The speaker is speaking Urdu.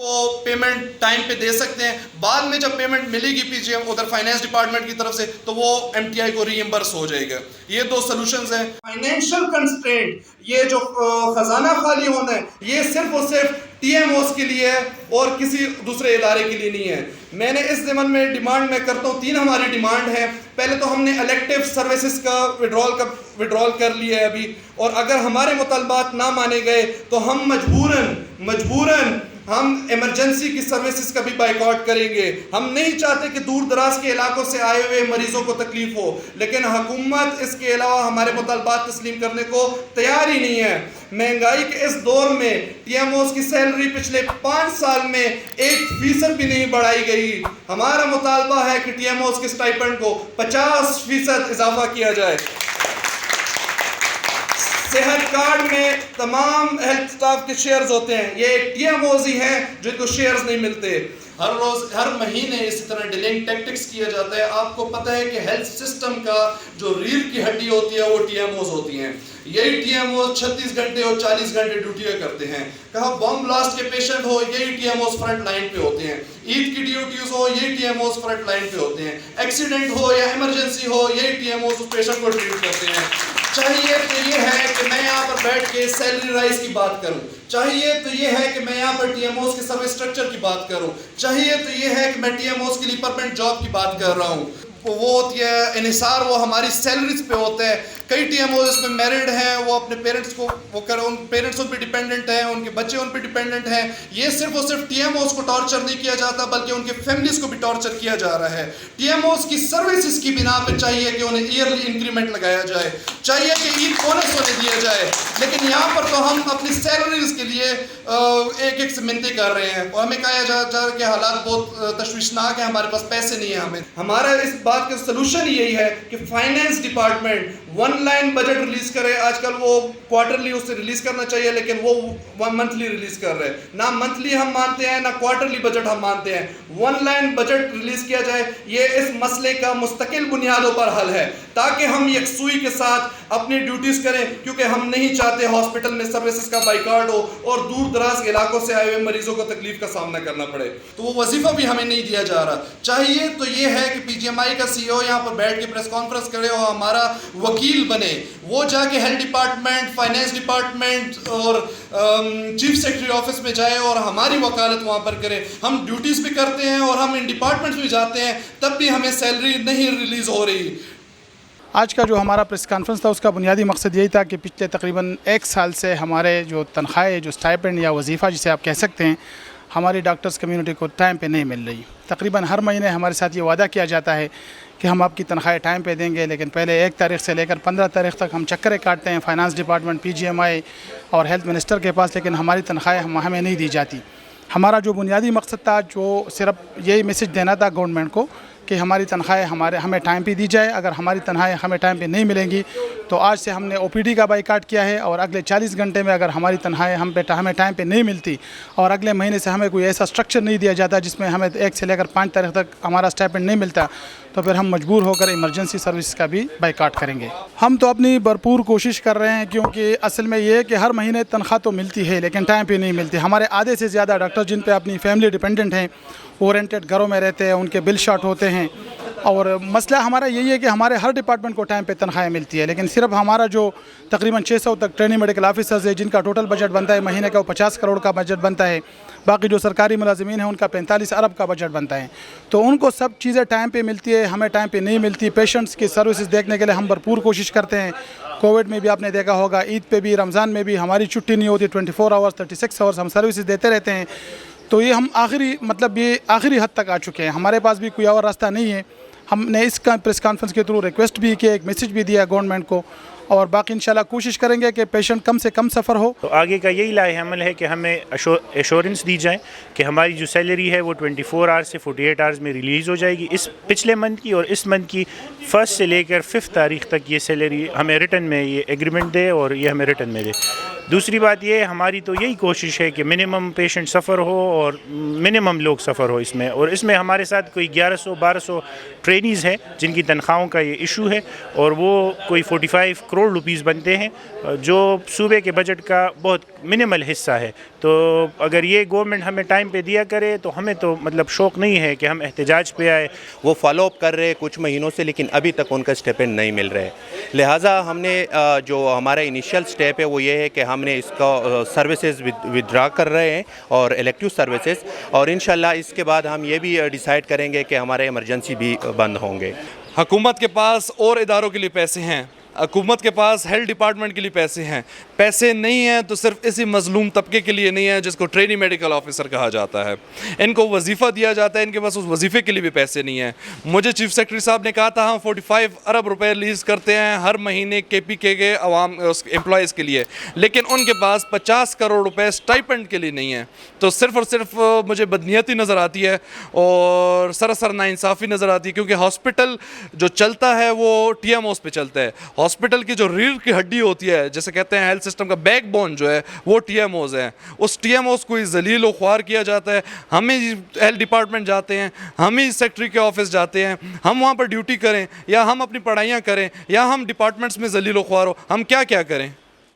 کو پیمنٹ ٹائم پہ دے سکتے ہیں. بعد میں جب پیمنٹ ملے گی پی جی ایم ادھر فائنینس ڈپارٹمنٹ کی طرف سے تو وہ ایم ٹی آئی کو ری ایمبرس ہو جائے گا. یہ دو سلوشنز ہیں. فائنینشیل کنسٹرینٹ، یہ جو خزانہ خالی ہونا ہے، یہ صرف اور صرف ٹی ایم اوز کے لیے ہے اور کسی دوسرے ادارے کے لیے نہیں ہے. میں نے اس ضمن میں ڈیمانڈ میں کرتا ہوں، 3 ہماری ڈیمانڈ ہے. پہلے تو ہم نے الیکٹیو سروسز کا وڈرال کر لیا ہے ابھی، اور اگر ہمارے مطالبات نہ مانے گئے تو ہم مجبوراً ہم ایمرجنسی کی سروسز کا بھی بائیکاٹ کریں گے. ہم نہیں چاہتے کہ دور دراز کے علاقوں سے آئے ہوئے مریضوں کو تکلیف ہو، لیکن حکومت اس کے علاوہ ہمارے مطالبات تسلیم کرنے کو تیار ہی نہیں ہے. مہنگائی کے اس دور میں ٹی ایم اوز کی سیلری پچھلے 5 سال میں 1% بھی نہیں بڑھائی گئی. ہمارا مطالبہ ہے کہ ٹی ایم اوز کے اسٹائپنڈ کو 50% اضافہ کیا جائے. صحت کارڈ میں تمام ہیلتھ سٹاف کے شیئرز ہوتے ہیں، یہ ایک ٹی ایم اوز ہی ہیں جن کو شیئرز نہیں ملتے. ہر مہینے اسی طرح ڈیلنگ ٹیکٹکس کیا جاتا ہے. آپ کو پتہ ہے کہ ہیلتھ سسٹم کا جو ریڑھ کی ہڈی ہوتی ہے وہ ٹی ایم اوز ہوتی ہیں. یہی ٹی ایم اوز 36 گھنٹے اور 40 گھنٹے ڈیوٹیاں کرتے ہیں. کہاں بم بلاسٹ کے پیشنٹ ہو، یہی T M Os front line پہ ہوتے ہیں. عید کی ڈیوٹیز ہو، یہی T M Os front line پہ ہوتے ہیں. ایکسیڈنٹ ہو یا ایمرجنسی ہو، یہی ٹی ایم اوز اس پیشنٹ کو ٹریٹ کرتے ہیں. چاہیے تو یہ ہے کہ میں یہاں پر بیٹھ کے سیلری رائز کی بات کروں، چاہیے تو یہ ہے کہ میں یہاں پر ٹی ایم اوز کے سروس اسٹرکچر کی بات کروں، چاہیے تو یہ ہے کہ میں ٹی ایم اوز کے لیے پرمنٹ جاب کی بات کر رہا ہوں. وہ ہوتی ہے انحصار، وہ ہماری سیلریز پہ ہوتا ہے. کئی ٹی ایم اوز اس میں میرڈ ہیں، وہ اپنے پیرنٹس کو ان پیرنٹس ان پہ ڈیپینڈنٹ ہیں، ان کے بچے ان پہ ڈیپینڈنٹ ہیں. یہ صرف اور صرف ٹی ایم اوز کو ٹارچر نہیں کیا جاتا بلکہ ان کے فیملیز کو بھی ٹارچر کیا جا رہا ہے. ٹی ایم اوز کی سروسز کی بنا پہ چاہیے کہ انہیں ایئرلی انکریمنٹ لگایا جائے، چاہیے کہ عید بونس انہیں دیا جائے، لیکن یہاں پر تو ہم اپنی سیلریز کے لیے ایک سے منتیں کر رہے ہیں اور ہمیں کہا جا رہا ہے کہ حالات بہت تشویشناک ہیں، ہمارے پاس پیسے نہیں ہیں. ہمارا اس بات کا سلوشن یہی ہے کہ finance department 1 line budget release کرے. آج کل وہ کوارٹرلی اسے ریلیز کرنا چاہیے لیکن وہ منتھلی ریلیز کر رہے ہیں. نہ منتھلی ہم مانتے ہیں نہ کوارٹرلی بجٹ ہم مانتے ہیں. 1 لائن بجٹ ریلیز کیا جائے. یہ اس مسئلے کا مستقل بنیادوں پر حل ہے تاکہ ہم یکسوئی کے ساتھ اپنی ڈیوٹیز کریں، کیونکہ ہم نہیں چاہتے ہاسپٹل میں سروسز کا بائیکاٹ ہو اور دور دراز کے علاقوں سے آئے ہوئے مریضوں کو تکلیف کا سامنا کرنا پڑے. تو وہ وظیفہ بھی ہمیں نہیں دیا جا رہا. چاہیے تو یہ ہے کہ پی جی ایم آئی کا سی او یہاں پر بیٹھ کے پریس کانفرنس کرے اور ہمارا وکیل بنے. وہ جا کے ہیلتھ ڈپارٹمنٹ، فائنینس ڈپارٹمنٹ اور چیف سیکرٹری آفس میں جائے اور ہماری وکالت وہاں پر کرے. ہم ڈیوٹیز بھی کرتے ہیں اور ہم ان ڈپارٹمنٹس بھی جاتے ہیں، تب بھی ہمیں سیلری نہیں ریلیز ہو رہی. آج کا جو ہمارا پریس کانفرنس تھا اس کا بنیادی مقصد یہی تھا کہ پچھلے تقریباً 1 سال سے ہمارے جو تنخواہیں، جو اسٹائپنڈ یا وظیفہ جسے آپ کہہ سکتے ہیں، ہماری ڈاکٹرز کمیونٹی کو ٹائم پہ نہیں مل رہی. تقریباً ہر مہینے ہمارے ساتھ یہ وعدہ کیا جاتا ہے کہ ہم آپ کی تنخواہیں ٹائم پہ دیں گے، لیکن پہلے 1 تاریخ سے لے کر 15 تاریخ تک ہم چکریں کاٹتے ہیں فائنانس ڈپارٹمنٹ، پی جی ایم آئی اور ہیلتھ منسٹر کے پاس، لیکن ہماری تنخواہیں ہمیں نہیں دی جاتی. ہمارا جو بنیادی مقصد تھا، جو صرف یہی میسج دینا تھا گورنمنٹ کو کہ ہماری تنخواہیں ہمیں ٹائم پہ دی جائے. اگر ہماری تنخواہیں ہمیں ٹائم پہ نہیں ملیں گی تو آج سے ہم نے او پی ڈی کا بائیکاٹ کیا ہے، اور اگلے 40 گھنٹے میں اگر ہماری تنخواہیں ہمیں ٹائم پہ نہیں ملتی اور اگلے مہینے سے ہمیں کوئی ایسا اسٹرکچر نہیں دیا جاتا جس میں ہمیں 1 سے لے کر 5 تاریخ تک ہمارا اسٹائپنڈ نہیں ملتا، تو پھر ہم مجبور ہو کر ایمرجنسی سروس کا بھی بائیکاٹ کریں گے. ہم تو اپنی بھرپور کوشش کر رہے ہیں، کیونکہ اصل میں یہ ہے کہ ہر مہینے تنخواہ تو ملتی ہے لیکن ٹائم پہ نہیں ملتی. ہمارے آدھے سے زیادہ ڈاکٹر جن پہ اپنی فیملی ڈیپینڈنٹ ہیں، وہ رینٹڈ گھروں میں رہتے ہیں، ان کے بل شارٹ ہوتے ہیں. اور مسئلہ ہمارا یہی ہے کہ ہمارے ہر ڈپارٹمنٹ کو ٹائم پہ تنخواہیں ملتی ہے، لیکن صرف ہمارا جو تقریباً 600 تک ٹریننگ میڈیکل آفیسرز ہیں جن کا ٹوٹل بجٹ بنتا ہے مہینے کا، وہ 50 کروڑ کا بجٹ بنتا ہے. باقی جو سرکاری ملازمین ہیں ان کا 45 ارب کا بجٹ بنتا ہے. تو ان کو سب چیزیں ٹائم پہ ملتی ہے، ہمیں ٹائم پہ نہیں ملتی. پیشنٹس کی سروسز دیکھنے کے لیے ہم بھرپور کوشش کرتے ہیں. کووڈ میں بھی آپ نے دیکھا ہوگا، عید پہ بھی، رمضان میں بھی ہماری چھٹی نہیں ہوتی. 24 آورس 36 آورس ہم سروسز دیتے رہتے ہیں. تو یہ ہم آخری حد تک آ چکے ہیں. ہمارے پاس بھی کوئی اور راستہ نہیں ہے. ہم نے اس پریس کانفرنس کے تھرو ریکویسٹ بھی کیا، ایک میسج بھی دیا گورنمنٹ کو، اور باقی انشاءاللہ کوشش کریں گے کہ پیشنٹ کم سے کم سفر ہو. تو آگے کا یہی لائحہ عمل ہے کہ ہمیں ایشورنس دی جائے کہ ہماری جو سیلری ہے وہ 24 آورس سے 48 آورس میں ریلیز ہو جائے گی. اس پچھلے منتھ کی اور اس منتھ کی 1 سے لے کر 5 تاریخ تک یہ سیلری ہمیں ریٹن میں، یہ ایگریمنٹ دے اور یہ ہمیں ریٹن میں دے. دوسری بات یہ ہماری تو یہی کوشش ہے کہ منیمم پیشنٹ سفر ہو اور منیمم لوگ سفر ہو اس میں، اور اس میں ہمارے ساتھ کوئی 1100-1200 ٹرینیز ہیں جن کی تنخواہوں کا یہ ایشو ہے، اور وہ کوئی 45 کروڑ روپیز بنتے ہیں جو صوبے کے بجٹ کا بہت منیمل حصہ ہے. تو اگر یہ گورنمنٹ ہمیں ٹائم پہ دیا کرے تو ہمیں تو مطلب شوق نہیں ہے کہ ہم احتجاج پہ آئے. وہ فالو اپ کر رہے کچھ مہینوں سے، لیکن ابھی تک ان کا اسٹیپنڈ نہیں مل رہے. لہٰذا ہم نے جو ہمارا انیشیل اسٹیپ ہے وہ یہ ہے کہ ہم نے اس کا سروسز ودرا کر رہے ہیں اور الیکٹیو سروسز، اور انشاءاللہ اس کے بعد ہم یہ بھی ڈیسائیڈ کریں گے کہ ہمارے ایمرجنسی بھی بند ہوں گے. حکومت کے پاس اور اداروں کے لیے پیسے ہیں، حکومت کے پاس ہیلتھ ڈپارٹمنٹ کے لیے پیسے ہیں. پیسے نہیں ہیں تو صرف اسی مظلوم طبقے کے لیے نہیں ہے جس کو ٹرینی میڈیکل آفیسر کہا جاتا ہے. ان کو وظیفہ دیا جاتا ہے، ان کے پاس اس وظیفے کے لیے بھی پیسے نہیں ہیں. مجھے چیف سیکرٹری صاحب نے کہا تھا ہم 45 ارب روپے ریلیز کرتے ہیں ہر مہینے کے پی کے عوام امپلائیز کے لیے، لیکن ان کے پاس 50 کروڑ روپے اسٹائپنڈ کے لیے نہیں ہیں. تو صرف اور صرف مجھے بدنیتی نظر آتی ہے اور سراسر ناانصافی نظر آتی ہے، کیونکہ ہاسپٹل جو چلتا ہے وہ ٹی ایم اوز پہ چلتا ہے. ہاسپٹل کی جو ریڑھ کی ہڈی ہوتی ہے، جیسے کہتے ہیں ہیلتھ سسٹم کا بیک بون جو ہے، وہ ٹی ایم اوز ہیں. اس ٹی ایم اوز کو ذلیل و خوار کیا جاتا ہے. ہم ہی ہیلتھ ڈپارٹمنٹ جاتے ہیں، ہم ہی سیکٹری کے آفس جاتے ہیں، ہم وہاں پر ڈیوٹی کریں یا ہم اپنی پڑھائیاں کریں یا ہم ڈپارٹمنٹس میں ذلیل و خوار ہو، ہم کیا کریں.